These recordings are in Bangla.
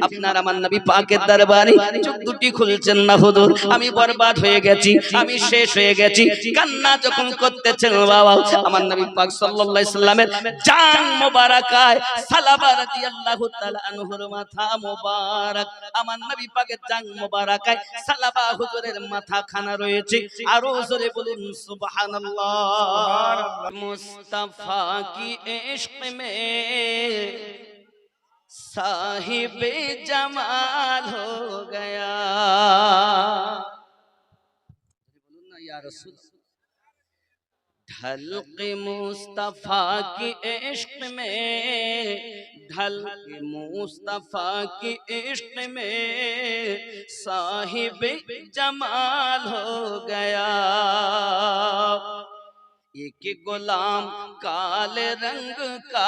আপনার আমার নবী পাকের দরবারে চোখ দুটি খুলছেন না হুজুর আমি বরবাদ হয়ে গেছি আমি শেষ হয়ে গেছি কান্না যখন করতেছেন বাবা আমার নবী পাক সাল্লাল্লাহু আলাইহি সাল্লামের জান মোবারকায় সালাবা রাদিয়াল্লাহু তাআলা আনহুর মাথা মোবারক আমার নবী পাকের জান মোবারকায় সালাবা হুজুরের মাথা খানা রয়েছে আরো জোরে বলুন সুবহানাল্লাহ মুস্তাফা কি ইশক মে साहिब जमाल हो गया बोलूं ना या रसूल ढलक मुस्तफा की इश्क में ढलक मुस्तफा की इश्क में साहिब जमाल हो गया एक गुलाम काले रंग का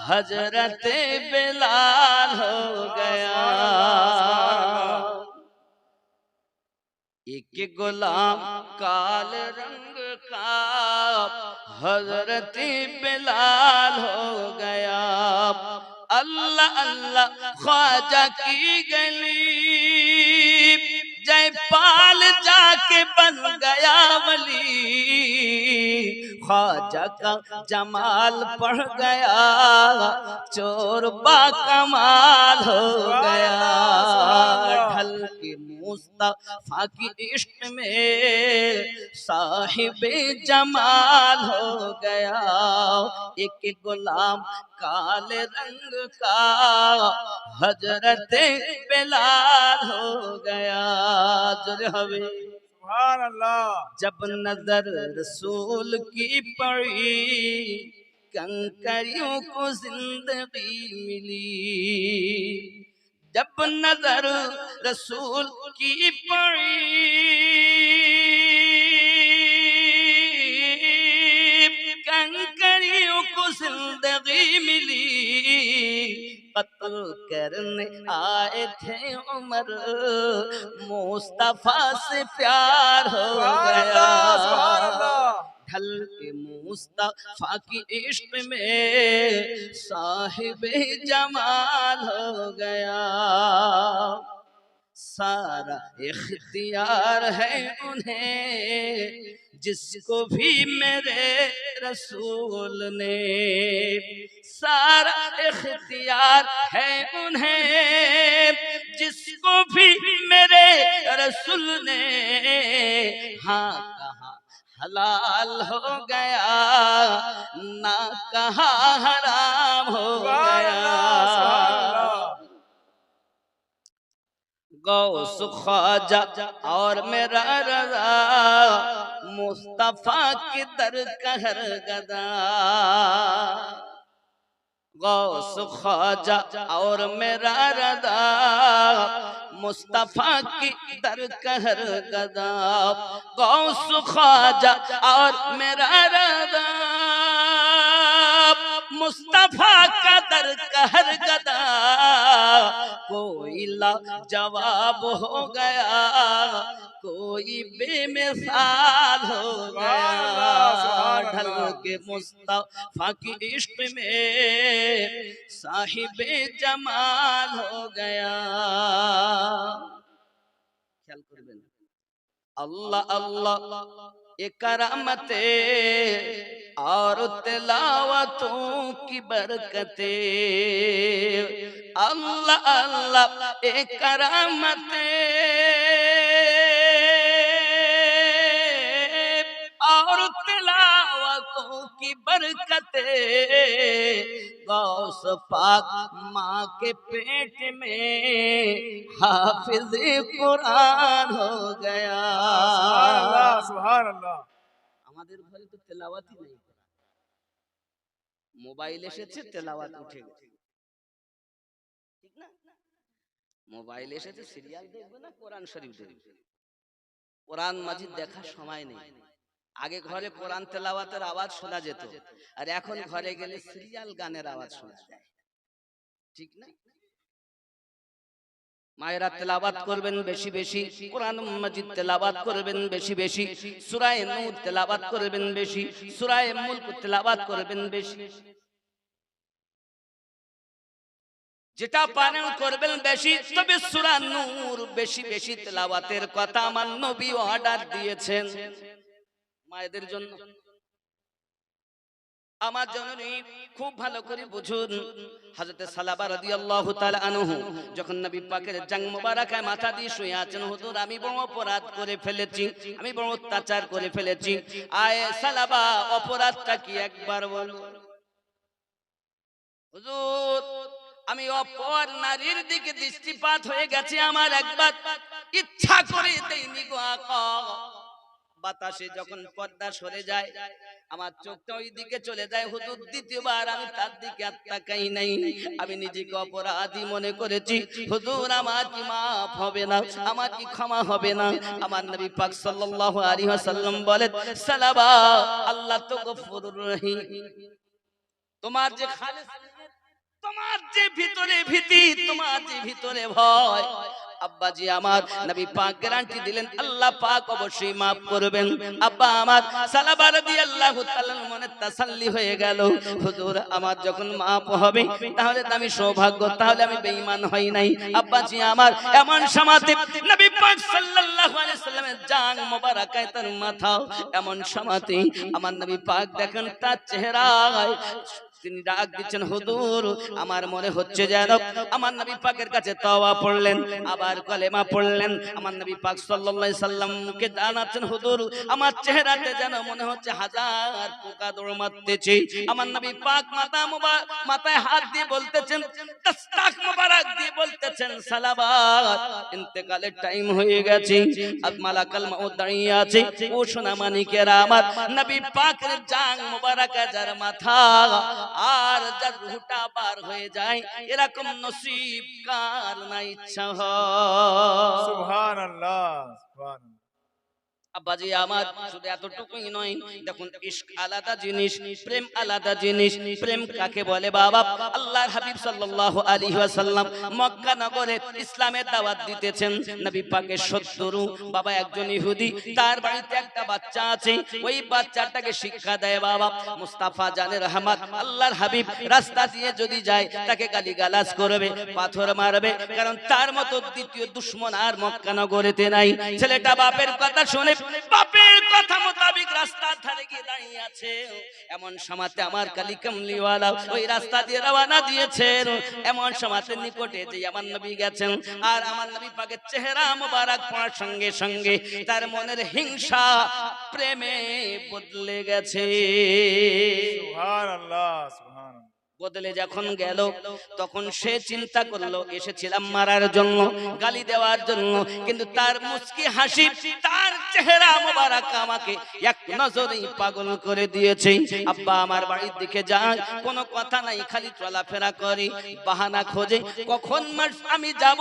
हजरत बिलाल हो गया एक गुलाम काले रंग का हजरत बिलाल हो गया अल्लाह अल्लाह ख्वाजा की गली जयपाल जाके बन गया वली ख्वाजा का जमाल पढ़ गया चोर बा कमाल हो गया ढल के मुस्तफा की इश्क में साहिब जमाल हो गया एक गुलाम काले रंग का हजरत बिलाल हो गया सुभान अल्लाह जब नजर रसूल की पड़ी कंकरियों को जिंदगी मिली जब नजर रसूल की पड़ी कंकरियों को जिंदगी मिली कत्ल करने आए थे उमर मुस्तफा से प्यार हो गया ढल के मुस्तफा की इश्क में साहिब जमाल हो गया सारा इख्तियार है उन्हें जिसको भी मेरे रसूल ने सारा इख्तियार है उन्हें जिसको भी मेरे रसूल ने हाँ कहा हलाल हो गया ना कहा हराम हो गया गौस ख्वाजा और मेरा रज़ा मुस्तफा की दर कहर गदा गौस ख्वाजा और मेरा रज़ा मुस्तफा की दर कहर गदा गौस ख्वाजा और मेरा रज़ा मुस्तफा का दर कहर गदा कोई ला जवाब हो गया कोई बेमिसाल हो गया ढल के मुस्तफा की इश्क में साहिबे जमाल हो गया ख्याल करबेन अल्लाह अल्लाह ये करामते और तिलावतों की बरकते अल्लाह अल्लाह ये करामते और तिलावतों की बरकते गौस पाक माँ के पेट में हाफिज कुरान हो गया सुभान अल्लाह আমাদের ঘরে তো তেলাওয়াতই নেই মোবাইল এসেছে তেলাওয়াত উঠে গেছে ঠিক না মোবাইল এসেছে সিরিয়াল দেখবে না কোরআন শরীফ দেখবে কোরআন মাজিদ দেখার সময় নেই আগে ঘরে কোরআন তেলাওয়াতের আওয়াজ শোনা যেত আর এখন ঘরে গেলে সিরিয়াল গানের আওয়াজ শোনা যায় ঠিক না মায়েরা তেলাওয়াত করবেন বেশি বেশি কোরআন মাজিদ তেলাওয়াত করবেন বেশি বেশি সূরা নূর তেলাওয়াত করবেন বেশি সূরা মুলক তেলাওয়াত করবেন বেশি যেটা পালন করবেন বেশি, তবে সূরা নূর বেশি বেশি তেলাওয়াতের কথা আমার নবী অর্ডার দিয়েছেন মায়েদের জন্য। আমার জননী খুব ভালো করে বুঝুন, হযরত সালাবা রাদিয়াল্লাহু তাআলা আনহু যখন নবী পাকের জাং মোবারকায় মাথা দিয়ে শুয়ে আছেন, হুজুর আমি বড় অপরাধ করে ফেলেছি, আমি বড় অত্যাচার করে ফেলেছি। আয় সালাবা, অপরাধটা কি একবার বলো। হুজুর আমি অপর নারীর দিকে দৃষ্টিপাত হয়ে গেছে, আমার একবার ইচ্ছা করে দেইনি গো আকা। বাতাসে যখন পর্দা সরে যায় আমার চোখটা ওই দিকে চলে যায়। হুজুর দ্বিতীয়বার আমি তার দিকে আর তাকাই নাই, আমি নিজেকে অপরাধী মনে করেছি। হুজুর আমার কি মাফ হবে না, আমার কি ক্ষমা হবে না? আমার নবী পাক সাল্লাল্লাহু আলাইহি ওয়াসাল্লাম বলেন, সালাবা আল্লাহ তো গফুরুর রহিম। তোমার যে খালেস, তোমার যে ভিতরে ভীতি, তোমার যে ভিতরে ভয়, আব্বাজি আমার নবী পাক গ্যারান্টি দিলেন আল্লাহ পাক অবশ্যই maaf করবেন। আব্বা আমার সালাবা রাদিয়াল্লাহু তাআলা মনে তাসাল্লি হয়ে গেল, হুজুর আমার যখন maaf হবে তাহলে তো আমি সৌভাগ্য, তাহলে আমি বেঈমান হই নাই। আব্বাজি আমার এমন সমাতে নবী পাক সাল্লাল্লাহু আলাইহি সাল্লামের জান মোবারকায় তার মাথা, এমন সমাতে আমার নবী পাক দেখেন তার চেহারায় তিনি ডাক দিচ্ছেন, হুজুর আমার মনে হচ্ছে যেন আমার নবী পাকের কাছে তওবা পড়লেন, আবার কলেমা পড়লেন। আমার নবী পাক সাল্লাল্লাহু আলাইহি সাল্লামকে জানাচ্ছেন, হুজুর আমার চেহারাতে যেন মনে হচ্ছে হাজার পোকা দৌড় মারতেছে। আমার নবী পাক মাথায় হাত দিয়ে বলতেছেন, তাসতাক মোবারক দিয়ে বলতেছেন, সালাবাত ইন্তেকালের টাইম হয়ে গেছে, আজ মালাকাল মাউত দাঁড়িয়ে আছে। ও সোনা মানিকেরা আমার, নবী পাকের জান মোবারকা যার মাথা আর যার রূহটা বার হয়ে যায়, এরকম নসিব কার না ইচ্ছা হয়। সুবহানাল্লাহ সুবহানাল্লাহ। আব্বাজি আমার শুধু এতটুকুই নয়, দেখুন ইশক আলাদা জিনিস, প্রেম আলাদা জিনিস। প্রেম কাকে বলে বাবা? আল্লাহর হাবিব সাল্লাল্লাহু আলাইহি ওয়াসাল্লাম মক্কা নগরে ইসলামের দাওয়াত দিতেছেন। নবী পাকের শত্রু বাবা একজন ইহুদি, তার বাড়িতে একটা বাচ্চা আছে, ওই বাচ্চাটাকে শিক্ষা দেয় বাবা মুস্তাফা জানে রহমত, আল্লাহর হাবিব রাস্তা দিয়ে যদি যায় তাকে গালিগালাজ করবে, পাথর মারবে, কারণ তার মতো দ্বিতীয় দুশমন আর মক্কা নগরেতে নাই। ছেলেটা বাপের কথা শুনে বাপের কথা মোতাবেক রাস্তার ধারে গিয়ে দাঁড়িয়ে আছে। এমন সময়তে আমার কালি কামলিওয়ালা ওই রাস্তা দিয়ে রওনা দিয়েছেন। এমন সময়তে নিকটে যে আমার নবী গেছেন, আর আমার নবী পাকের চেহারা মোবারক পড়ার সঙ্গে সঙ্গে তার মনের হিংসা প্রেমে বদলে গেছে। সুবহানাল্লাহ সুবহানাল্লাহ। বদলে যখন গেল তখন সে চিন্তা করলো এসেছিলাম মারার জন্য, গালি দেওয়ার জন্য, কিন্তু তার মুস্কি হাসি, তার চেহারা মোবারক আমাকে এক নজরেই পাগল করে দিয়েছে। আব্বা আমার বাড়ির দিকে যায়, কোনো কথা নাই, খালি চলাফেরা করে, বাহানা খোঁজে কখন আমি যাব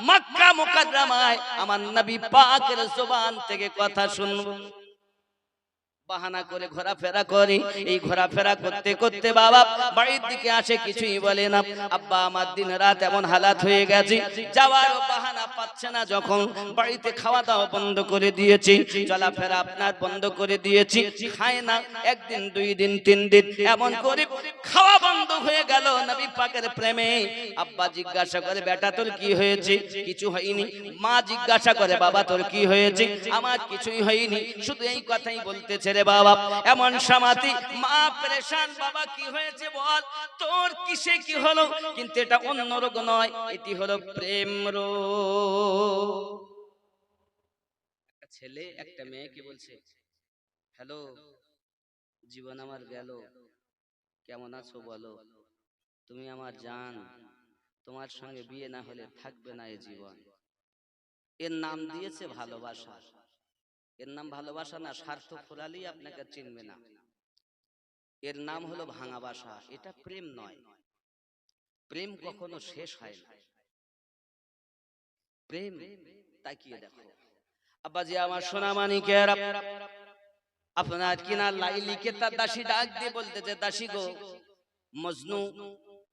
মক্কা মুকাররমায়, আমার নবী পাকের জবান থেকে কথা শুনবো। বাহানা করে ঘোরাফেরা করে, এই ঘোরাফেরা করতে করতে বাবা বাড়ির দিকে আসে, কিছুই বলে না। আব্বা আমার দিন রাত এমন হালাত হয়ে গেছে, যাওয়ার বাহানা পাচ্ছে না। যখন বাড়িতে খাওয়া দাওয়া বন্ধ করে দিয়েছি, চলাফেরা আপনার বন্ধ করে দিয়েছি, খায় না, একদিন দুই দিন তিন দিন এমন করে খাওয়া বন্ধ হয়ে গেল নবী পাকের প্রেমে। আব্বা জিজ্ঞাসা করে, বেটা তোর কি হয়েছে? কিছু হয়নি। মা জিজ্ঞাসা করে, বাবা তোর কি হয়েছে? আমার কিছুই হয়নি, শুধু এই কথাই বলতেছে রে বাবা। এমন সমাধি মা পরেশান, বাবা কি হয়েছে বল, তোর কিসে কি হলো? কিন্তু এটা অন্য রোগ নয়, এটি হলো প্রেম রোগ। একটা ছেলে একটা মেয়েকে বলছে, হ্যালো জীবন আমার গেল, কেমন আছো বলো, তুমি আমার জান, তোমার সঙ্গে বিয়ে না হলে থাকবে না এই জীবন। এর নাম দিয়েছে ভালোবাসা। এর নাম ভালোবাসা না, স্বার্থ ফোরালেই আপনাকে চিনবে না। এর নাম হলো ভাঙা বাসা। এটা প্রেম নয়। প্রেম কখনো শেষ হয় না। প্রেম তাকিয়ে দেখো আব্বাজি আমার সোনা মানিকেরা, আপনার কিনা লাইলিকে তার দাসী ডাক দিয়ে বলতেছে, দাসী গো, মজনু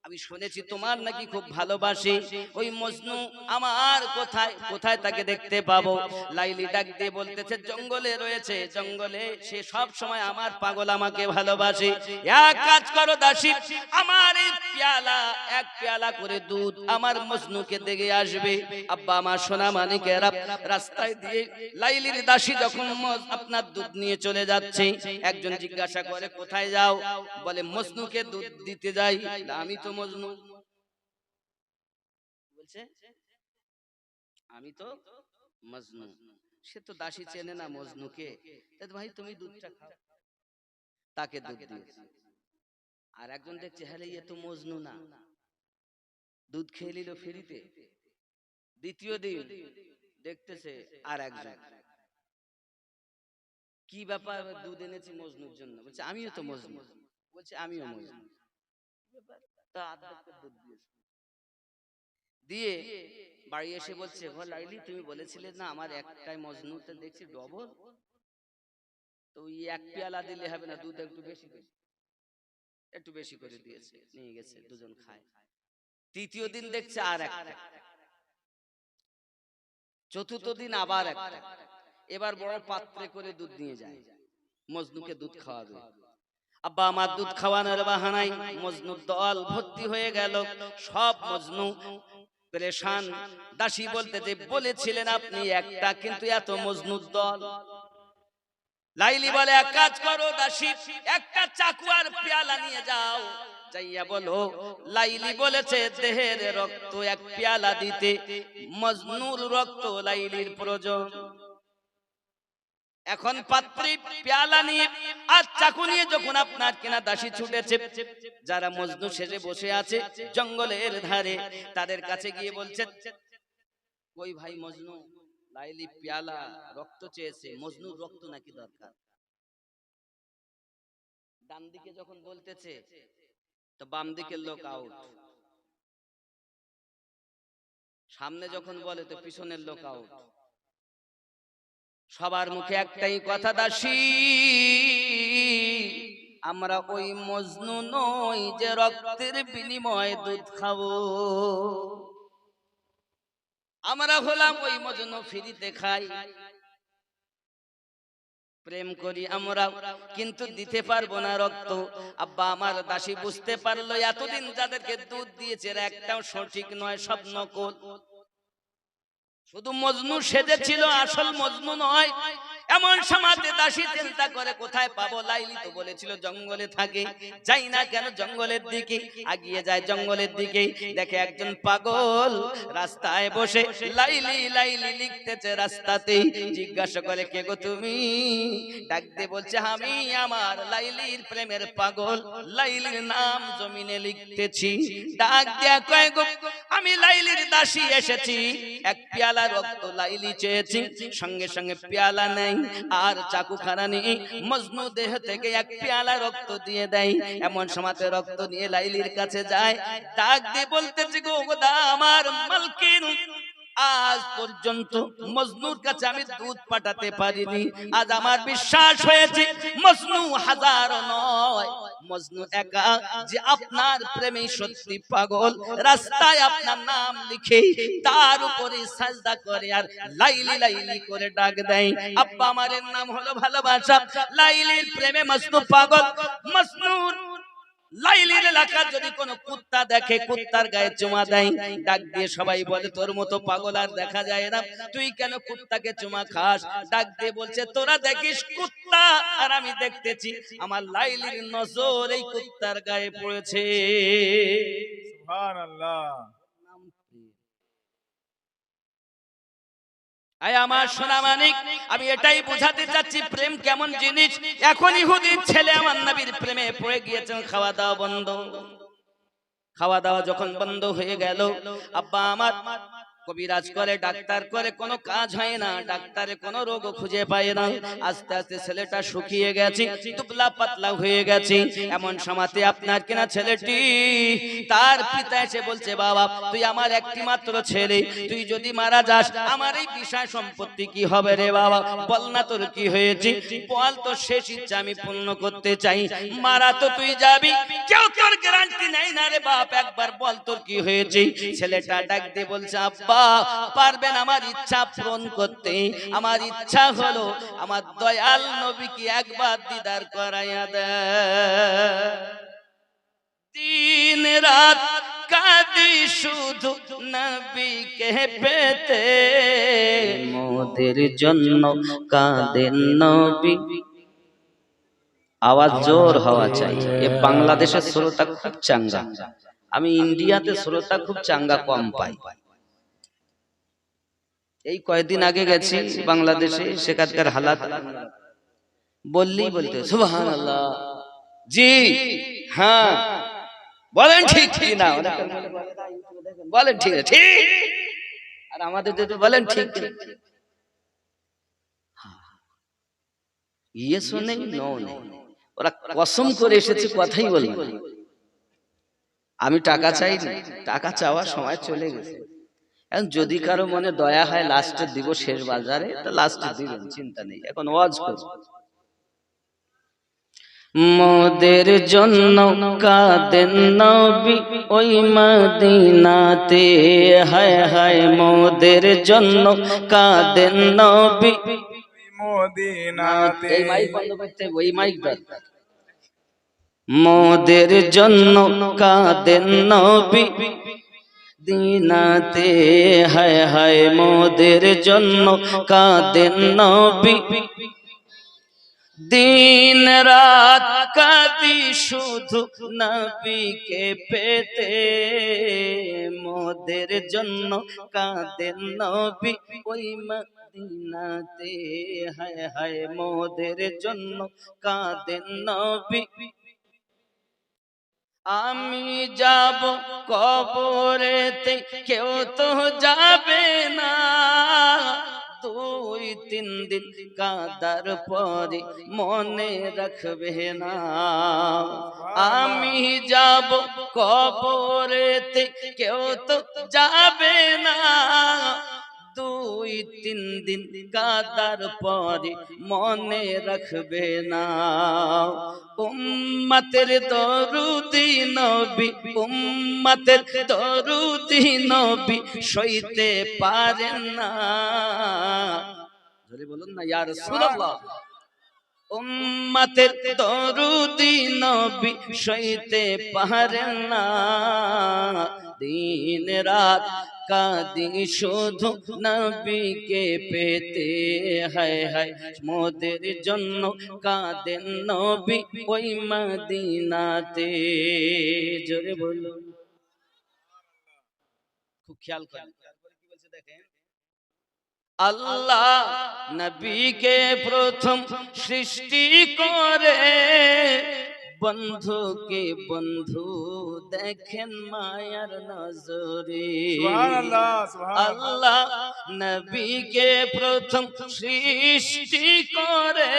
আমি শুনেছি তোমার নাকি খুব ভালোবাসি, ওই মজনু আমার কোথায় কোথায় তাকে দেখতে পাবো? লাইলি ডাক দিয়ে বলতেছে জঙ্গলে রয়েছে, জঙ্গলে। সে সব সময় আমার পাগল, আমাকে ভালোবাসে। এক কাজ করো দাসী, আমার এই পেয়ালা, এক পেয়ালা করে দুধ আমার মজনুকে দিয়ে আসবে। আব্বা আমার সোনা মানিকেরা, রাস্তায় দিয়ে লাইলির দাসী যখন আপনার দুধ নিয়ে চলে যাচ্ছে, একজন জিজ্ঞাসা করে কোথায় যাও? বলে মজনুকে দুধ দিতে যাই। আমি তো মজনু, বলছে আমি তো মজনু। সে তো দাসী চেনে না মজনুকে। ভাই তুমি দুধটা খাও, তাকে দুধ দিয়েছে। আর একজন দেখছে হ্যাঁ এ তো মজনু না, দুধ খেয়ে নিল ফ্রিতে। দ্বিতীয় দিন দেখতেছে আর একজন, কি ব্যাপার? দুধ এনেছি মজনুর জন্য। বলছে আমিও তো মজনু। বলছে আমিও মজনু। তা দুধ দিয়েছে, দিয়ে বাড়ি এসে বলছে ও লাইলি, তুমি বলেছিলে না আমার একটাই মজনু, তো দেখছি ডবল। তো ওই এক পেয়ালা দিলে হবে না, দুধ একটু বেশি একটু বেশি করে দিয়েছে, নিয়ে গেছে, দুজন খায়। তৃতীয় দিন দেখছে আর একটা, চতুর্থ দিন আবার একটা। এবার বড় পাত্রে করে দুধ নিয়ে যায়, মজনুকে দুধ খাওয়াবে। আব্বা আমার দুধ খাওয়ানোর বাহানায় মজনুর দল ভর্তি হয়ে গেল। সব মজনু পেরেশান। দাসী বলতে যে বলেছিলেন আপনি একটা, কিন্তু এত মজনুর দল। লাইলি বলে এক কাজ করো দাসী, একটা চাকু আর পেয়ালা নিয়ে যাও, যাইয়া বলো লাইলি বলেছে দেহের রক্ত এক পেয়ালা দিতে, মজনুর রক্ত লাইলির প্রয়োজন। এখন পাত্রী পেয়ালা নিয়ে আর চাকু নিয়ে যখন আপনার কিনা দাসী ছুটেছে, যারা মজনু সেজে বসে আছে জঙ্গলের ধারে, তাদের কাছে গিয়ে বলছে ওই ভাই মজনু, লাইলি পেয়ালা রক্ত চেয়েছে, মজনুর রক্ত নাকি দরকার। ডান দিকে যখন বলতেছে তো বাম দিকের লোক আউট, সামনে যখন বলে তো পিছনের লোক আউট। সবার মুখে একটাই কথা, দাসী আমরা ওই মজনু নই যে রক্তের বিনিময়ে দুধ খাবো। আমরা হলাম ওই মজনু, ফ্রিতে খাই, প্রেম করি আমরা, কিন্তু দিতে পারবো না রক্ত। আব্বা আমার দাসী বুঝতে পারলো এতদিন যাদেরকে দুধ দিয়েছে একটাও সঠিক নয়, সব নকল। শুধু মজনু সেজেছিল, আসল মজনু নয়। এমন সমাজে দাসী চিন্তা করে কোথায় পাবো? লাইলি তো বলেছিল জঙ্গলে থাকে, যাই না কেন জঙ্গলের দিকে। আগিয়ে যায় জঙ্গলের দিকে, দেখে একজন পাগল রাস্তায় বসে লাইলি লাইলি লিখতেছে রাস্তাতেই। জিজ্ঞাসা করে কে গো তুমি? ডাক দিয়ে বলছে আমি আমার লাইলির প্রেমের পাগল, লাইলির নাম জমিনে লিখতেছি। ডাক দিয়া কয় গো আমি লাইলির দাসী এসেছি, এক পেয়ালা রক্ত লাইলি চেয়েছি। সঙ্গে সঙ্গে পেয়ালা নেই আর চাকুখানা নেই, মজনু দেহ থেকে এক পেয়ালা রক্ত দিয়ে দেয়। এমন সময়তে রক্ত নিয়ে লাইলির কাছে যায়, ডাক দিয়ে বলতেছে গো খোদা আমার মালকিন, আজ পর্যন্ত মজনুর কাছে আমি দুধ পাঠাতে পারিনি, আজ আমার বিশ্বাস হয়েছে মজনু হাজারো নয়, মজনু একা, যে আপনার প্রেমে সত্যি পাগল। রাস্তায় আপনার নাম লিখে তার উপরে সাজদা করে আর লাইলি লাইলি করে ডাক দেয়। আব্বা আমারের নাম হলো ভালোবাসা, লাইলির প্রেমে মজনু পাগল। মজনুর লাইলির এলাকা যদি কোনো কুত্তা দেখে কুত্তার গায়ে চুমা দেয়। ডাক দিয়ে সবাই বলে তোর মতো পাগল আর দেখা যায় না, তুই কেন কুত্তাকে চুমা খাস? ডাক দিয়ে বলছে তোরা দেখিস কুত্তা আর আমি দেখতেছি আমার লাইলির নজর এই কুত্তার গায়ে পড়েছে। সুবহানাল্লাহ। আয় আমার সোনা মানিক, আমি এটাই বোঝাতে চাচ্ছি প্রেম কেমন জিনিস। এখন ইহুদির ছেলে আমার নবীর প্রেমে পড়ে গিয়েছেন, খাওয়া দাওয়া বন্ধ। খাওয়া দাওয়া যখন বন্ধ হয়ে গেল, আব্বা আমার কবিরাজ করে, ডাক্তার করে, কোনো কাজ হয় না, ডাক্তারে কোনো রোগ খুঁজে পায় না। আস্তে আস্তে ছেলেটা শুকিয়ে গেছে, দুবলা পাতলা হয়ে গেছে। এমন সময়তে আপনার কিনা ছেলেটি, তার পিতা এসে বলছে, বাবা তুই আমার একটি মাত্র ছেলে, তুই যদি মারা যাস আমার এই বিষয় সম্পত্তি কি হবে রে বাবা? বল না তোর কি হয়েছে, বল, তোর শেষ ইচ্ছা আমি পূর্ণ করতে চাই। মারা তো তুই যাবি, কেউ তোর গ্যারান্টি নেই না রে বাপ, একবার বল তোর কি হয়েছে। ছেলেটা ডাক দিয়ে বলছে, আব্বা পারবেন আমার ইচ্ছা পূরণ করতে? আমার ইচ্ছা হলো আমার দয়াল নবীকে একবার দিদার করাইয়া দে। দিন রাত কাঁদি শুধু নবীকে পেতে, মোদের জন্য কাঁদেন নবী। আওয়াজ জোর হওয়া চাই। এ বাংলাদেশের শ্রোতা খুব চাঙ্গা, আমি ইন্ডিয়াতে শ্রোতা খুব চাঙ্গা কম পাই। এই কয়েকদিন আগে গেছি বাংলাদেশে, সেখানকার হালাত বললেই বলতে সুবহানাল্লাহ, জি হ্যাঁ বলেন ঠিক ঠিক না, বলেন ঠিক ঠিক, আর আমাদের যদি বলেন ঠিক ঠিক, ইয়েস নেই নো নেই, ওরা কসম করে এসেছে কথাই বলবে। আমি টাকা চাই না, টাকা চাওয়ার সময় চলে গেছে। এখন যদি কারো মনে দয়া হয় লাস্টে দিব শেষ বাজারে, তো লাস্টে দিবেন, চিন্তা নেই। এখন ওয়াজ করব, মোদের জন্য কাঁদেন নবী ওই মদিনাতে, হায় হায় মোদের জন্য কাঁদেন নবী মদিনাতে। এই মাইক বন্ধ করতে, ওই মাইক দরকার। মোদের জন্য কাঁদেন নবী দিনাতে, হায় হায় মোদের জন্য কাঁদেন নবী। দিন রাত কাঁদি শুধু নবীকে পেতে, মোদের জন্য কাঁদেন নবী ওই মদিনাতে, হায় হায় মোদের জন্য কাঁদেন নবী। আমি যাব কবরেতে, কেউ তো যাবে না, 2-3 দিন কাদার পরে মনে রাখবে না। আমি যাব কবরেতে, কেউ তো যাবে না, 2-3 দিন কাদার পরে মনে রাখবে না। উম্মতের দরুদি নবী, উম্মতের দরুদি নবী সইতে পারেন না, জোরে বলুন না ইয়া রাসূলুল্লাহ। উম্মতের দরুদি নবী সইতে পারেন না, দিন রাত কাঁদি শুধু নবীকে পেতে, হায় হায় মোদের জন্য কাঁদেন নবী ওই মদিনাতে। জোরে বলুন, খুব খেয়াল করেন কি বলছে দেখেন। আল্লাহ নবীকে প্রথম সৃষ্টি করে, বন্ধুকে বন্ধু দেখেন মায়ার নজরে। সুবহানাল্লাহ, সুবহানাল্লাহ। আল্লাহ নবীকে প্রথম সৃষ্টি করে,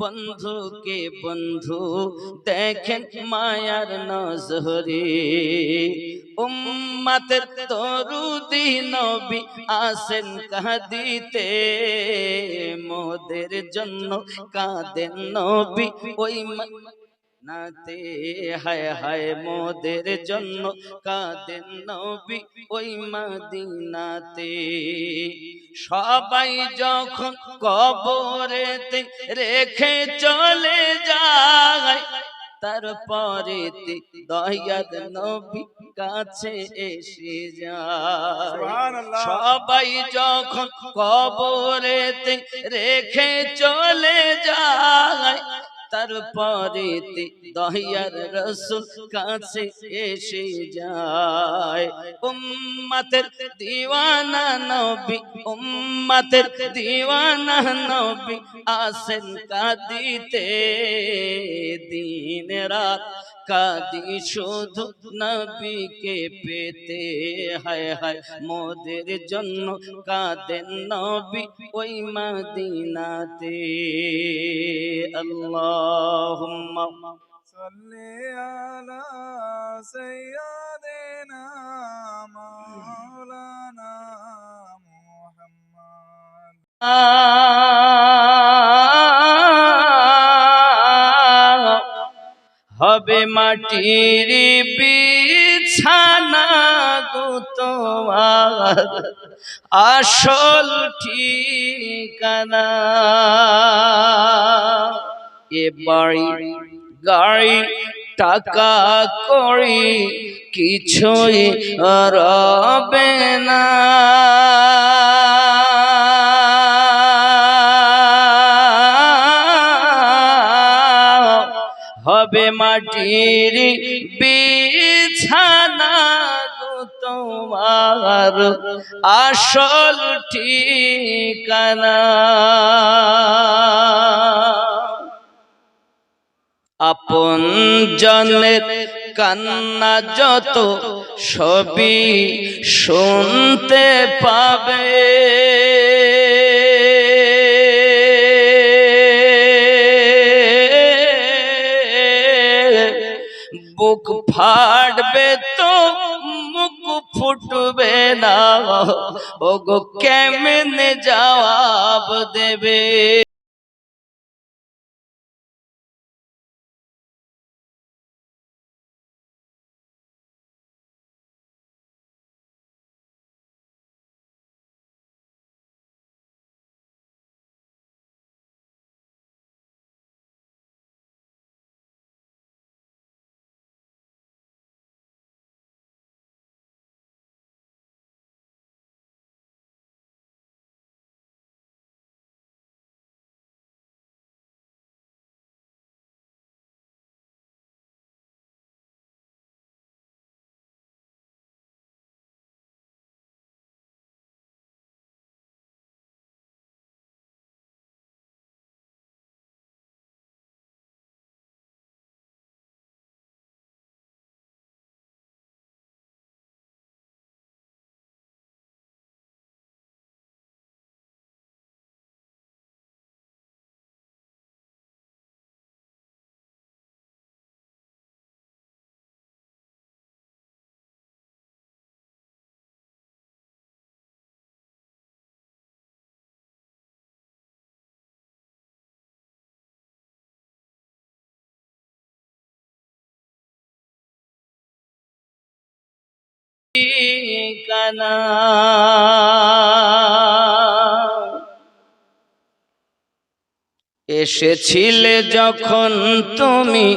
বন্ধুকে বন্ধু দেখেন মায়ার নজরে। উম্মতের দরুদি নবী আসেন কাঁদিতে, মোদের জন্য কাঁদেন নবী ওই নাতে, হায় হায় মোদের জন্য কাঁদেন নবী ওই মদিনাতে। সবাই যখন কবরেতে রেখে চলে যায়, তারপরে দয়ার নবী কাছে এসে যায়। সুবহানাল্লাহ। সবাই যখন কবরেতে রেখে চলে যায়, তারপরে দয়ার রাসূল কাছে এসে যায়। উম্মতের দিওয়ানা নবী, উম্মতের দিওয়ানা নবী আসেন কাঁদিতে, দিন রাত কাঁদি শুধু নবীকে পেতে, হায় হায় মোদের জন্য কাঁদেন নবী ওই মদিনাতে। আল্লাহুম্মা সাল্লি আলা সাইয়্যিদিনা মাওলানা মুহাম্মদ। হবে মাটির বিছানা গো তোমার আসল ঠিকানা। এ বাড়ি গাড়ি টাকা করি কিছুই রবে না, হবে মাটির বিছানা গো তোমার আসল ঠিকানা। আপন জনের কান্না যত সবই শুনতে পাবে, বুক ফাটবে তো মুখ ফুটবে না, ওগো কেমনে জবাব দেবে। ঠিকানা এসেছিলে যখন তুমি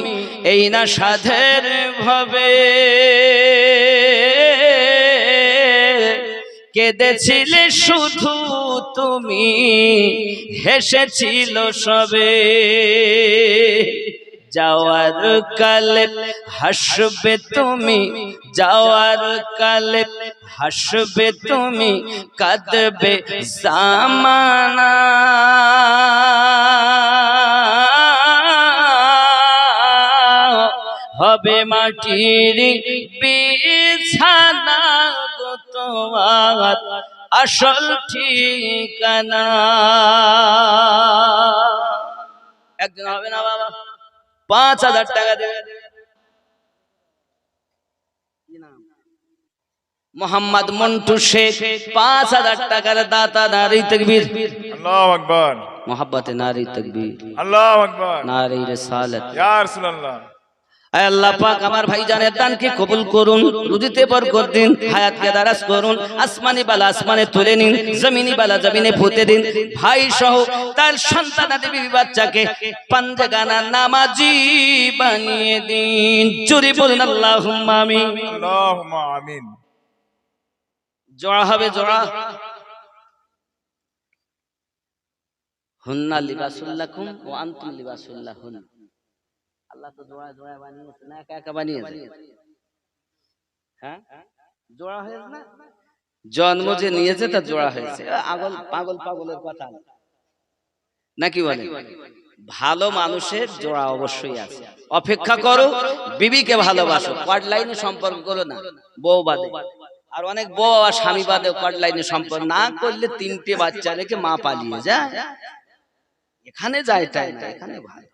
এই না সাধের ভাবে, কেঁদেছিলে শুধু তুমি হেসেছিল সবে। যাওয়ার কালে হাসবে তুমি, যাওয়ার কালে হাসবে তুমি, কাঁদবে জামানা। হবে মাটির বিছানা গো তোমার আসল ঠিকানা। একদিন হবে না বাবা, 5,000 টাকা দেবে। মোহাম্মদ মন্টু শেখ 5,000 টাকার দাতা। নারী তাকবীর, আল্লাহু আকবার। মোহাব্বতে নারী তাকবীর, আল্লাহু আকবার। নারী রিসালাত। ইয়া রাসূলুল্লাহ। আয় আল্লাহ পাক আমার ভাইজানের দানকে কবুল করুন, রুজিতে বরকত দিন, হায়াতকে দারাজ করুন, আসমানি বালা আসমানে তুলে নিন, জমিনি বালা জমিনে পুঁতে দিন। ভাই সহ তার সন্তানাদি বিবি বাচ্চাকে পাঞ্জাগানা নামাজি বানিয়ে দিন। জোরে বলুন আল্লাহুম্মা আমিন। আল্লাহুম্মা আমিন। জোড়া হবে জোড়া। হুন্না লিবাসুল লাকুম ওয়া আনতুম লিবাসুল লাহুন। আল্লাহ তো জোড়া জোড়া বানিয়েছে না একা একা বানিয়েছে? হ্যাঁ, জোড়া হয়েছে না? জন্ম যে নিয়েছে তা জোড়া হয়েছে। পাগল পাগলের কথা নাকি বলে? ভালো মানুষের জোড়া অবশ্যই আছে। অপেক্ষা করো, বিবিকে ভালোবাসো, কোয়ার্ড লাইনে সম্পর্ক করো না, বউ বাদে। আর অনেক বউ আর স্বামী বাদে কোয়ার্ড লাইনে সম্পর্ক না করলে 3টে বাচ্চা রেখে মা পালিয়ে যায়, এখানে যায় তাই না, এখানে ভালো।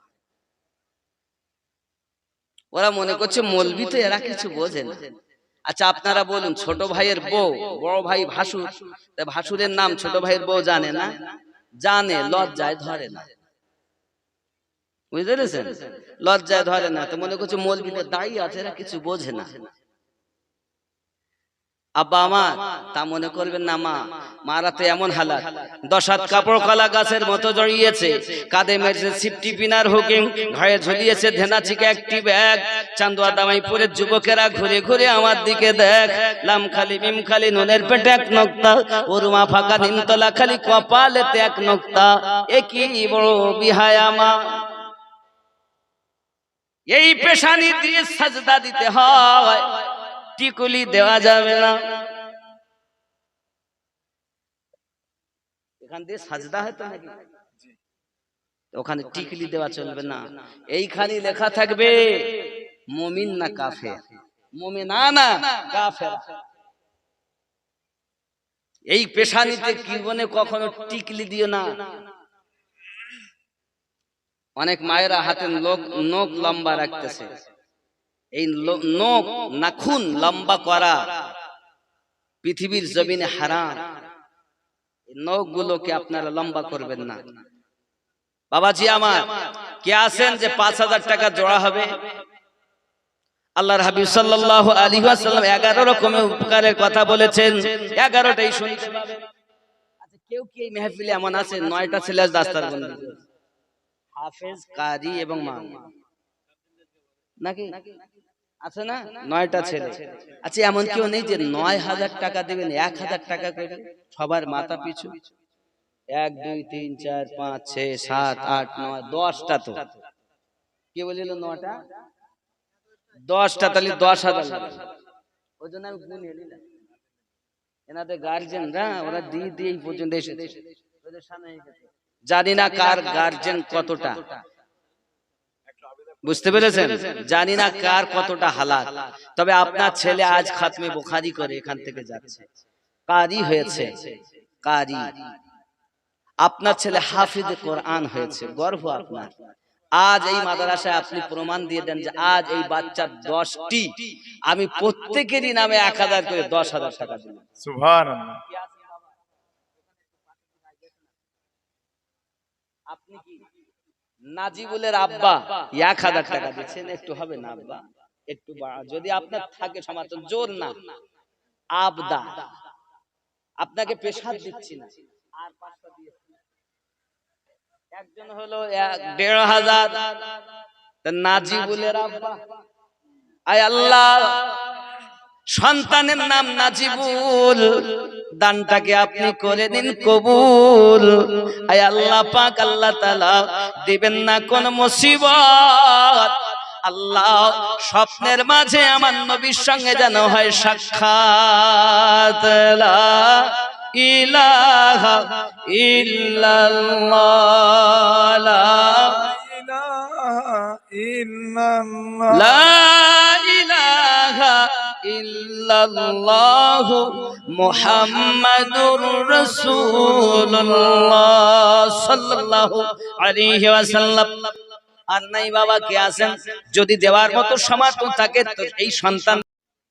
ওরা মনে করছে মৌলবি তো, এরা কিছু বোঝে না। আচ্ছা আপনারা বলুন, ছোট ভাইয়ের বউ, বড় ভাই ভাসুর, ভাসুরের নাম ছোট ভাইয়ের বউ জানে না? জানে, লজ্জায় ধরে না, বুঝতে পেরেছেন? লজ্জায় ধরে না, তো মনে করছে মৌলবীদের দায়ী আছে, এরা কিছু বোঝে না। আব্বা আমার তা মনে করবেন না, মা মারা তো এমন হালাত, 10 হাত কাপড় কলা গাছের মতো জড়িয়েছে, কাঁধে মেরেছে সিফটি পিনার হুকিং, ঘাড়ে ঝুলিয়েছে ধেনাচিকে একটি ব্যাগ। চান্দুয়া দামাইপুরের যুবকেরা ঘুরে ঘুরে আমার দিকে দেখ, লামখালি মিমখালি নুনের পেটে 1 নোক্তা, ওরমা ফাঁকা নিমতলা খালি কপালেতে 1 নোক্তা, একই বড় বিহায়া মা। এই পেশানি দিয়ে সাজদা দিতে হয়, টিকুলি দেওয়া যাবে না। এখান দিয়ে সাজদা হয় তো নাকি, ওখানে টিকুলি দেওয়া চলবে না। এইখানে লেখা থাকবে মুমিন না কাফের, মুমিনা না কাফের। এই পেশানিতে কি বনে কখনো টিকলি দিও না। অনেক মায়েরা হাতে নখ লম্বা রাখতেছে, এই নখ নাখুন লম্বা করা পৃথিবীর জমিনে হারাম। নখ গুলোকে আপনারা লম্বা করবেন না। বাবাজি আমার কে আছেন যে 5000 টাকা জোড়া হবে? আল্লাহর হাবিব সাল্লাল্লাহু আলাইহি ওয়াসাল্লাম 11 রকমের উপকারের কথা বলেছেন, 11টাই শুনতে পাবেন। আচ্ছা কেউ কি এই মাহফিলে এমন আছে 9টা ছেলে দাস্তার বন্দি, হাফেজ, কারি এবং ইমাম নাকি আছে না? 9টা ছেলে। আচ্ছা এমন কেউ নেই যে 9000 টাকা দিবেন 1000 টাকা করে সবার মাথা পিছু? 1 2 3 4 5 6 7 8 9 10টা। তো কে বলিল 9টা? 10টা, তাহলে 10,000। ওই জন্য আমি গুনে নিলাম, এনাদের গার্জেনরা ওরা দিয়ে এই পর্যন্ত এসেছে। জানি না কার গার্জেন কতটা, বুঝতে পেরেছেন? জানি না কার কতটা হালাত, তবে আপনার ছেলে আজ খাতমে বুখারী করে এখান থেকে যাচ্ছে, কারি হয়েছে, কারি। আপনার ছেলে হাফিজে কোরআন হয়েছে, গর্ব আপনার। আজ এই মাদ্রাসায় আপনি প্রমাণ দিয়ে দেন যে আজ এই বাচ্চা 10টি, আমি প্রত্যেকেরই নামে 1000 করে 10,000 টাকা দিলাম। সুবহানাল্লাহ। আপনি কি নাজিবুলের আব্বা 1000 টাকা দিচ্ছেন? একটু হবে না আব্বা, একটু যদি আপনার থাকে সমর্থন, জোর না, আবদা, আপনাকে পেশাদ দিচ্ছি না। আর 5টা দিয়েছি, একজন হলো 1,500। নাজিবুলের আব্বা, আয় আল্লাহ সন্তানের নাম নাজিবুল, দানটাকে আপনি করে দিন কবুল। আয় আল্লাহ পাক, আল্লাহ তাআলা দিবেন না কোন মুসিবত। আল্লাহ স্বপ্নের মাঝে আমার নবীর সঙ্গে যেন হয় সাক্ষাৎ। লা ইলাহা ইল্লাল্লাহ, লা ইলাহা ইল্লাল্লাহ, লা ইলাহা ইল্লাল্লাহ মুহাম্মাদুর রাসূলুল্লাহ সাল্লাল্লাহু আলাইহি ওয়াসাল্লাম। আর নাই বাবা কে আছেন যদি দেওয়ার মতো সামর্থ্য থাকে তো এই সন্তান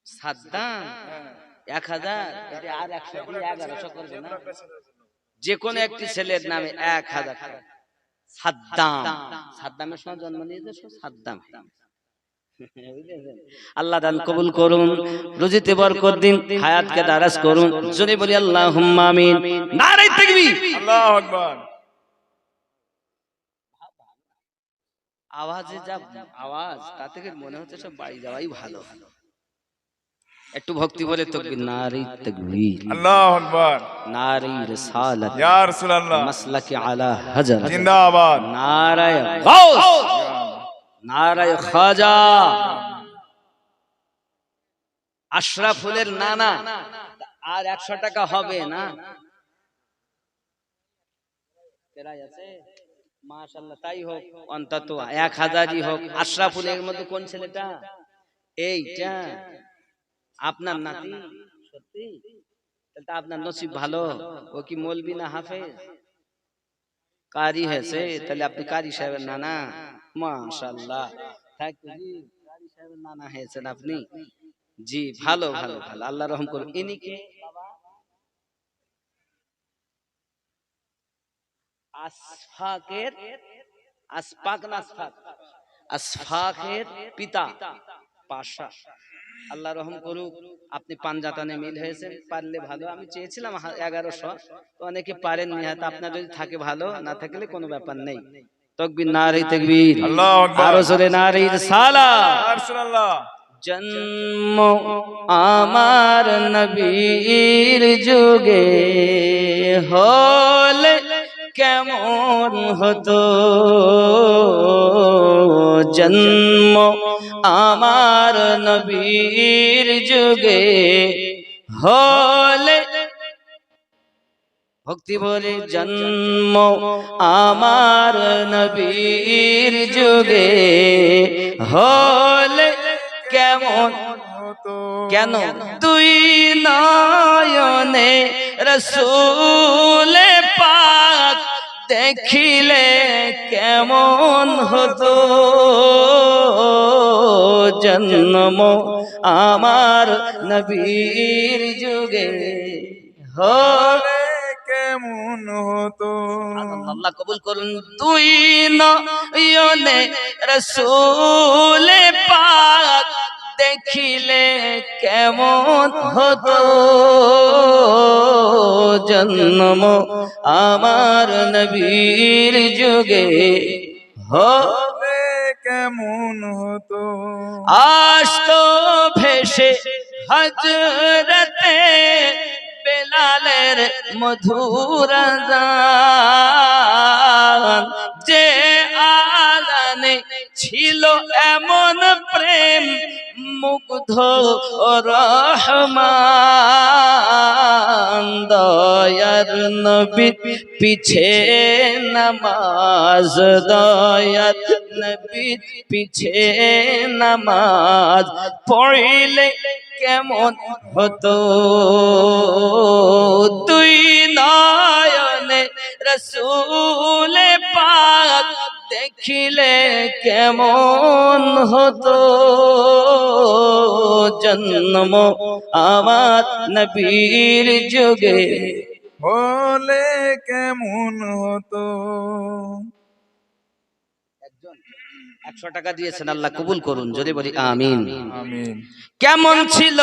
সাদ্দাম 1000, এটা আর 100 দিয়ে 1100 করবে না? যে কোনো একটি ছেলের নামে 1000 টাকা। সাদ্দাম, সাদ্দামের সময় জন্ম নিয়েছে সাদ্দাম। আল্লাহ দান কবুল করুন, রুজিতে বরকত দিন, হায়াতকে দারাজ করুন। জোরে বলি আল্লাহুম্মা আমিন। নারে তাকবীর, আল্লাহু আকবার। আওয়াজে যা আওয়াজ, তা থেকে মনে হচ্ছে সব বাড়ি যাওয়াই ভালো। একটু ভক্তি বলে তাকবীর, নারে তাকবীর, আল্লাহু আকবার, নারে রিসালাত, ইয়া রাসূলুল্লাহ, মাসলাকে আলা হাজার, জিন্দাবাদ, নারায়ে গাউস, নারায়ে খাজা, আশরাফুলের নানা। আর 100 টাকা হবে না? মাশাআল্লাহ, তাই হোক, অন্তত 1000ই হোক। আশরাফুলের মধ্যে কোন ছেলেটা? এইটা আপনার নাতি? সত্যি? তাহলে তো আপনার নসিব ভালো। ও কি মৌলবি না হাফেজ? কারি হয়েছে? তাহলে আপনি কারি সাহেবের নানা। মাশাআল্লাহ, থাকতো জি, কারি সাহেবের নানা হয়েছেন আপনি। জি, ভালো ভালো ভালো, আল্লাহ রহম করুন। ইনি কে বাবা? আসফাকের, আসফাক না আসফাক? আসফাকের পিতা পাশা। আল্লাহ রহম করুক, আপনি পাঞ্জাতানে মিল হয়েছেন, পারলে ভালো। আমি চেয়েছিলাম 1100, তো অনেকে পারেননি, হয়তো আপনার যদি থাকে ভালো, না থাকলে কোনো ব্যাপার নেই। তাকবীর, নারে তাকবীর, আল্লাহু আকবার। আরো জোরে নারে রিসালাত। ইয়া রাসূলুল্লাহ। জন্ম আমার নবীর যুগে হলে কেমন হতো, জন্ম আমার নবীর যুগে হলে, ভক্তি বলে, জন্ম আমার নবীর যুগে হলে কেমন হতো কেন, দুই নয়নে রসূল পাক দেখিলে কেমন হতো, জন্ম আমার নবীর যুগে হলে কেমন হতো। আল্লাহ কবুল করুন। দুই নয়নে রসূল পাক দেখিলে কেমন হতো, জন্ম আমার নবীর যুগে হলে কেমন হতো। আসতো ভেসে হযরতে বেলালের মধুর আযান, যে আযানে ছিল এমন প্রেম মুগ্ধ রহমান, দয়ার নবী পিছে নামাজ, দয়ার নবী পিছে নামাজ পড়িলে কেমন হতো, দুই নয়নে রসূল পাক দেখিলে কেমন হতো, জন্ম আমার নবীর যুগে হলে কেমন হতো। 100 টাকা দিয়েছেন, আল্লাহ কবুল করুন, যদি বলি আমিন। আমিন। কেমন ছিল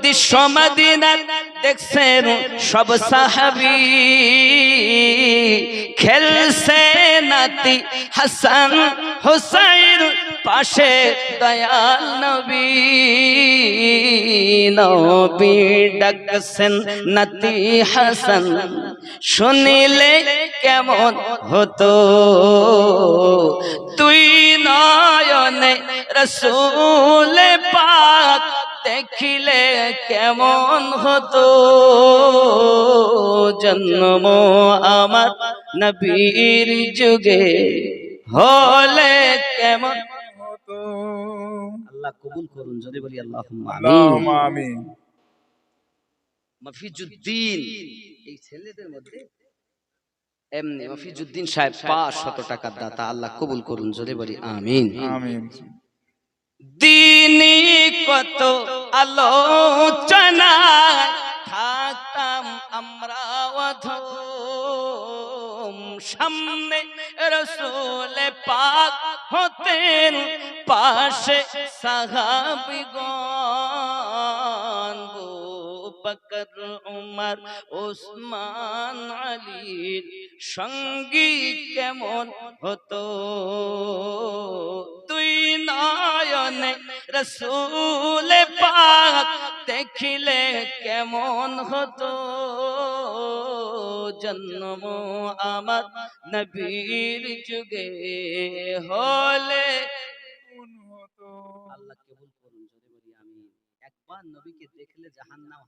দৃশ্য মদিনার, দেখছেন সব সাহাবী, খেলছে নাতি হাসান হুসাইন পাশে দয়াল নবী, নবী ডাকছেন নাতি হাসান, শুনিলে কেমন হতো, তুই নয়নে রসূল পাক দেখিলে কেমন হতো, জন্ম আমার নবীর যুগে হলে কেমন হতো। আল্লাহ কবুল করুন, যদি বলি আল্লাহুম্মা আমিন। আল্লাহুম্মা আমিন। মফিজউদ্দিন, এই ছেলেদের মধ্যে এমনি মফিজউদ্দিন সাহেব 500 টাকার দাতা, আল্লাহ কবুল করুন, যদি বলি আমিন। আমিন। দিনী কত আলোচনায় থাকতাম আমরা অধম, সামনে রসূল পাক হতেন, পাশে সাহাবীগণ, বকর উমর ওসমান আলীর সঙ্গী কেমন হতো, তুই নয়নে রসূল পাক দেখিলে কেমন হতো, জন্ম আমার নবীর যুগে হলে কেমন হতো। আল্লাহ কবুল করুন, যদি বলি আমি। একবার নবীকে দেখলে জাহান্নাম।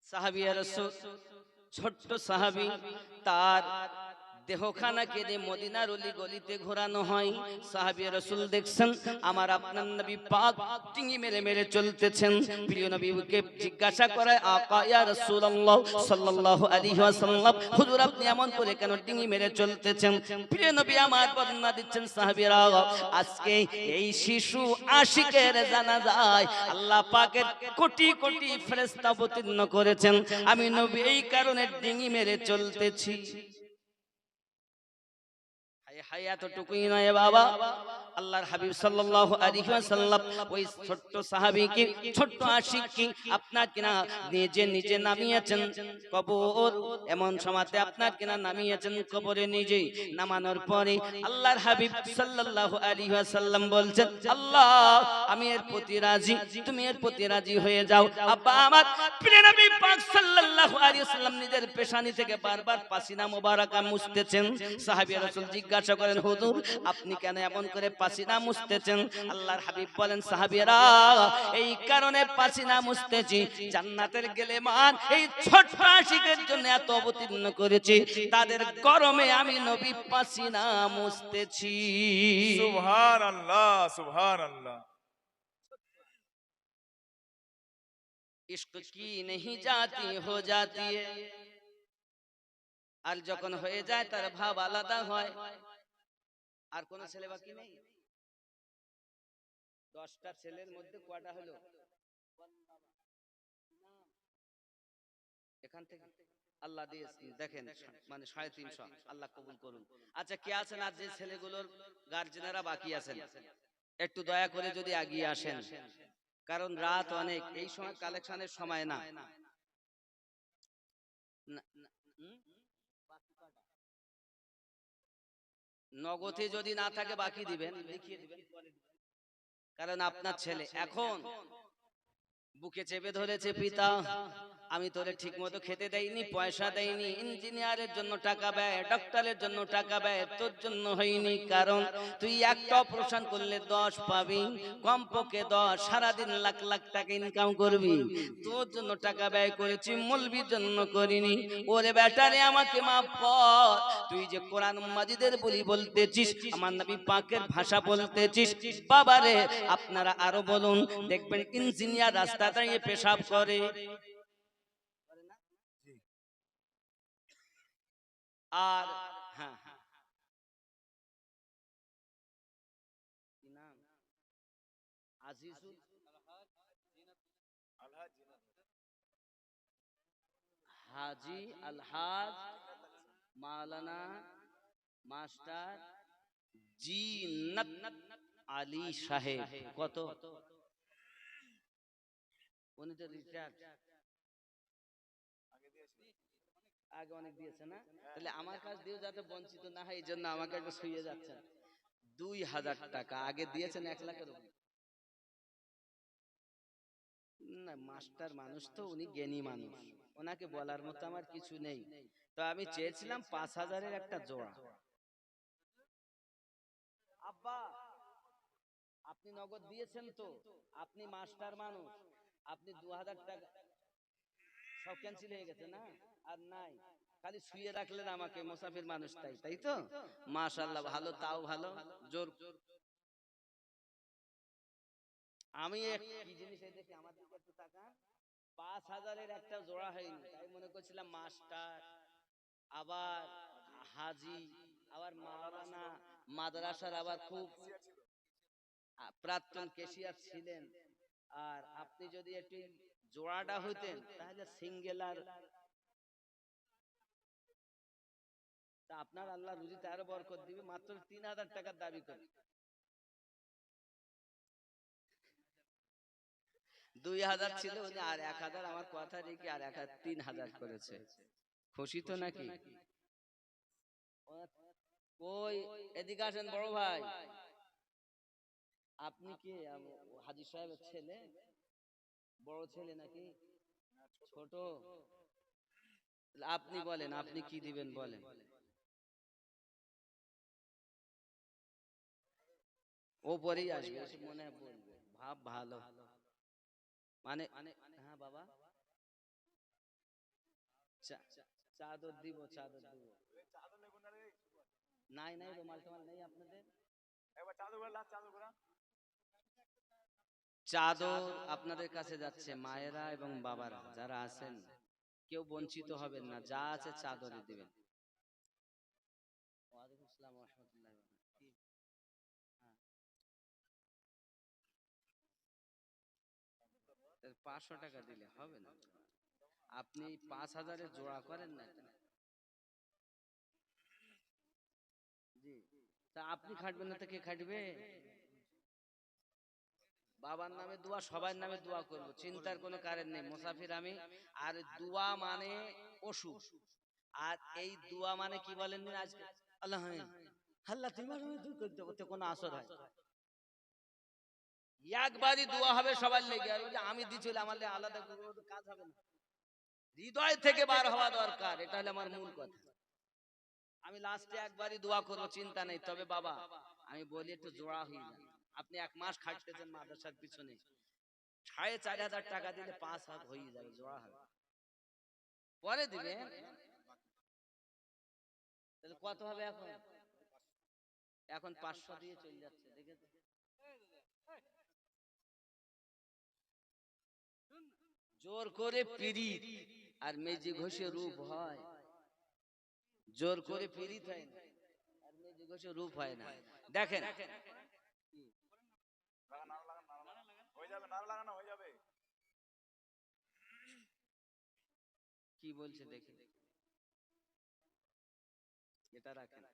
সাহাবিয়া রাসূল ছোট্ট সাহাবী, তার দেহখানাকে যে মদিনার অলি গলিতে ঘোরানো হয়, সাহাবী রাসূল দেখছেন আমার আপনার নবী পাক টিঙি মেরে মেরে চলতেছেন। প্রিয় নবীকে জিজ্ঞাসা করে, আকা ইয়া রাসূলুল্লাহ সাল্লাল্লাহু আলাইহি ওয়াসাল্লাম, হুজুর আপনি এমন করে কেন টিঙি মেরে চলতেছেন? প্রিয় নবী আমার বর্ণনা দিচ্ছেন, সাহাবীরা আজকে এই শিশু আশিকের জানাজায় আল্লাহ পাকের কোটি কোটি ফেরেশতা অবতীর্ণ করেছেন, আমি নবী এই কারণে টিঙি মেরে চলতেছি। হায় এতটুকুই নয় বাবা, আল্লাহর হাবিব সাল্লাল্লাহু আলাইহি ওয়াসাল্লাম ওই ছোট্ট সাহাবীকে, ছোট্ট আশিককে আপনার কিনা নিজে নিজে নামিয়েছেন কবর। এমন সময়তে আপনার কিনা নামিয়েছেন কবরে, নিজেই নামানোর পরে আল্লাহর হাবিব সাল্লাল্লাহু আলাইহি ওয়াসাল্লাম বলছেন, আল্লাহ আমি এর প্রতি রাজি, তুমি এর প্রতি রাজি হয়ে যাও। আব্বা আমার প্রিয় নবী পাক সাল্লাল্লাহু আলাইহি ওয়াসাল্লাম নিজের পেশানি থেকে বারবার পাসিনা মোবারকা মুছতেছেন। সাহাবী রাসূল জিজ্ঞাসা করেন, হুজুর আপনি কেন এমন করে পাসিনা মুছতেছেন? আল্লাহর হাবিব বলেন, সাহাবীরা এই কারণে পাসিনা মুছতেছি, জান্নাতের গেলেমান এই ছোট্ট আশিকের জন্য এত অবতীর্ণ করেছি, তাদের গরমে আমি নবী পাসিনা মুছতেছি। সুবহানাল্লাহ, সুবহানাল্লাহ। इश्क की नहीं जाती हो जाती है, আর যখন হয়ে যায় তার ভাব আলাদা হয়। আর কোন ছেলে বাকি নেই? 10টা ছেলের মধ্যে কয়টা হলো? এখান থেকে আল্লাহ দিয়েছেন দেখেন, মানে 350। আল্লাহ কবুল করুন। আচ্ছা কে আছেন আর যে ছেলেগুলোর গার্জেনেরা বাকি আছেন, একটু দয়া করে যদি এগিয়ে আসেন, কারণ রাত অনেক, এই সময় কালেকশনের সময় না। নগদে যদি না থাকে বাকি দিবেন, লিখিয়ে দিবেন, কারণ আপনার ছেলে এখন বুকে চেপে ধরেছে, পিতা আমি তোরে ঠিক মতো খেতে দেইনি, পয়সা দেইনি, ইঞ্জিনিয়ারের জন্য টাকা ব্যয়, ডক্টরের জন্য টাকা ব্যয় তোর জন্য হয়নি, কারণ তুই একটা অপারেশন করলে 10 পাবি, কমপক্ষে 10, সারাদিন লাখ লাখ টাকা ইনকাম করবি, তোর জন্য টাকা ব্যয় করেছি, মৌলবীর জন্য করিনি। ওরে বেটারে আমাকে মাফ কর, তুই যে কোরআন মাজিদের বলি বলতেছিস, আমার নবী পাকের ভাষা বলতেছিস, বাবারে আপনারা আরো বলুন, দেখবেন ইঞ্জিনিয়ার রাস্তা দাঁড়িয়ে পেশাব করে, আর হ্যাঁ কি নাম, আজিজুল হাজি আলহাজ মাওলানা মাস্টার জিন্নাত আলী সাহেব, কত? উনি তো রিটায়ার্ড, আগে অনেক দিয়েছে না? তাহলে আমার কাছ দিয়েও যাতে বঞ্চিত না হয় এই জন্য আমাকে একটু শুয়ে যাচ্ছেন। 2000 টাকা আগে দিয়েছেন 1 লাখের উপর। না মাস্টার মানুষ তো, উনি জ্ঞানী মানুষ, ওনাকে বলার মতো আমার কিছু নেই। তো আমি চেয়েছিলাম 5000-এর একটা জোড়া। আব্বা আপনি নগদ দিয়েছেন তো, আপনি মাস্টার মানুষ, আপনি 2000 টাকা সব ক্যান্সেল হয়ে গেছে না? আর নাই, খালি শুয়ে রাখলেন আমাকে, মুসাফির মানুষ তাই, তাই তো মাশাআল্লাহ, ভালো, তাও ভালো জোর। আমি কি জিনিস এই দেখি, আমার দিকে একটু তাকান, 5000-এর একটা জোড়া হয়নি, তাই মনে করছিলাম মাস্টার, আবার হাজি, আবার মাওলানা, মাদ্রাসার আবার খুব প্রাক্তন কেশিয়ার ছিলেন। আর আপনি যদি একটু জোড়াটা হইতেন তাহলে সিঙ্গেল, আর তা আপনার আল্লাহ রুজিতে আরো বরকত দিবে, মাত্র 3000 টাকার দাবি করে। 2000 ছিল উনি আর 1000 আমার কথা রেখে আর 3000 করেছে। খুশি তো নাকি? ওই এদিকে আসেন বড় ভাই, আপনি কি হাজী সাহেবের ছেলে? বড় ছেলে নাকি ছোট? আপনি বলেন, আপনি কি দিবেন বলেন। ও পরেই আসবে, এসে মনে হয় বলবে, ভাব ভালো, মানে হ্যাঁ বাবা চাদর দিব, চাদর দিব। নাই নাই, রুমাল টুমাল নেই আপনাদের? চাদর আপনাদের কাছে যাচ্ছে, মায়েরা এবং বাবারা যারা আছেন কেউ বঞ্চিত হবেন না, যা আছে চাদরে দিবেন। ওয়ালাইকুম আসসালাম ওয়া রাহমাতুল্লাহি ওয়া বারাকাতুহু। 500 টাকা দিলে হবে না? আপনি 5000-এর জোড়া করেন না কেন? জি, তা আপনি খাটবেন না তো কে খাটবে? বাবার নামে দোয়া, সবার নামে দোয়া করব, চিন্তার কোনো কারণ নেই। মুসাফির আমি। আর দোয়া মানে ওষুধ। আর এই দোয়া মানে কি বলেন দিন আজকে, আল্লাহ আল্লাহ তোমার ওতে কোনো আসর হয়? একবারই দোয়া হবে সবার লেগে, আর ওই যে আমি দিছিল আমার লেগে আলাদা কাজ হবে না। হৃদয় থেকে বার হওয়া দরকার, এটা হলো আমার মূল কথা। আমি লাস্টে একবারই দোয়া করবো, চিন্তা নেই। তবে বাবা আমি বলি একটু জোড়া হয়ে যান। আপনি 1 মাস খাটতেছেন মাদ্রাসার পিছনে, 4500 টাকা দিলে 5 হাত হয়ে যাবে, জোড়া হবে। পরে দিবেন, তাহলে কত হবে এখন? এখন 500 দিয়ে চলে যাচ্ছে, দেখেছেন? জোর করে পিরিত আর মেজি ঘষে রূপ হয়, জোর করে পিরিত হয় না, আর মেজি ঘষে রূপ হয় না। দেখেন কি বলছে, দেখেন এটা রাখেন।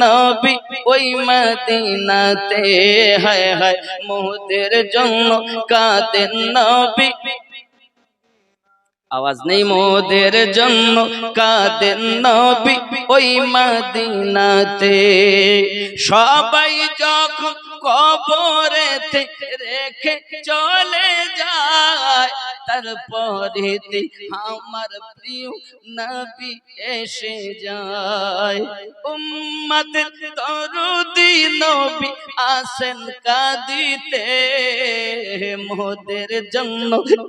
নবী ওই মদিনাতে, হায় হায় মোদের জন্য কাঁদেন নবী। আওয়াজ নেই, মোদের জন্য কাঁদেন নবী ওই মদিনাতে। সবাই যখন কবরেতে রেখে চলে যায়, তারপরে আমার প্রিয় নবী এসে যায়। উম্মতের দরদি নবী আসেন কাঁদিতে, মোদের জন্য